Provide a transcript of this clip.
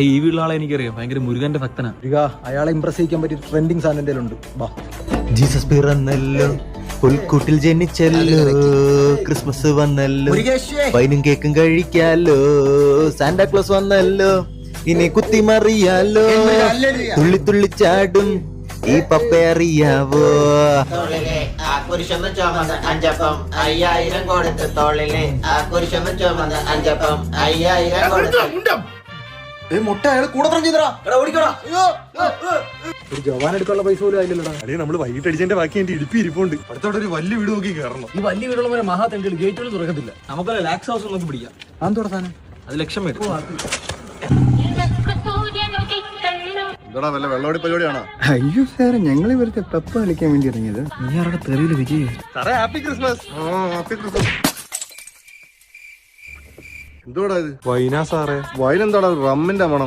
ഈ വീട്ടിലെ ആളെ എനിക്കറിയാം, ഭയങ്കര മുരുകന്റെ ഭക്തനാ. അയാളെ ഇംപ്രസ് ചെയ്യിക്കാൻ പറ്റിയ ട്രെൻഡിങ് സാധനം എന്തെങ്കിലും ഉണ്ട്. ജീസസ് പിറന്നല്ലോ, പുൽക്കൂട്ടിൽ ജനിച്ചല്ലോ, ക്രിസ്മസ് വന്നല്ലോ, വൈനും കേക്കും കഴിക്കാലോ, സാന്റാക്ലോസ് വന്നല്ലോ, ഇനി കുത്തിമറിയാലോ, തുള്ളി തുള്ളി ചാടും ഈ പപ്പ അറിയാവോ. തോളിലെ ആ കുരിശൊന്ന് ചുമന്ന് അഞ്ചപ്പം 5000 കൊടുത്ത്, തോളിലെ ആ കുരിശൊന്ന് ചുമന്ന് അഞ്ചപ്പം 5000 കൊടുത്ത്. മുട്ട അയാൾ കൂടെ ചെയ്തടാ. ഒരു ജവാൻ എടുക്കാനുള്ള പൈസ പോലും ആയില്ലടാ. അല്ലേ നമ്മള് വൈകിട്ട് അടിച്ചതിന്റെ ബാക്കി എന്റെ ഇരിപ്പി ഇരിപ്പുണ്ട്. അടുത്തോടെ ഒരു വലിയ വീട് നോക്കി കയറണം. ഈ വലിയ വീടുള്ള മഹാതെങ്കിൽ ഗേറ്റുകൾ തുറക്കത്തില്ല. നമുക്കല്ല ലാക്സ് ഹൗസ് നോക്കി പിടിക്കാം. അതെന്തോടാ സാധനം? അത് ലക്ഷം വരും. എന്താടാ വല്ല വെള്ളോടി പരിപാടിയാണോ? അയ്യോ സാറേ, ഞങ്ങൾ ഇവർക്ക് പെപ്പ കളിക്കാൻ വേണ്ടി ഇറങ്ങിയത്. നീ ആരുടെ തെറിയില് വിജയ്. സാറേ ഹാപ്പി ക്രിസ്മസ്. Happy Christmas. എന്തോടാ ഇത്? വൈനാ സാറേ. വൈൻ എന്താടാ? റമ്മിന്റെ മണം.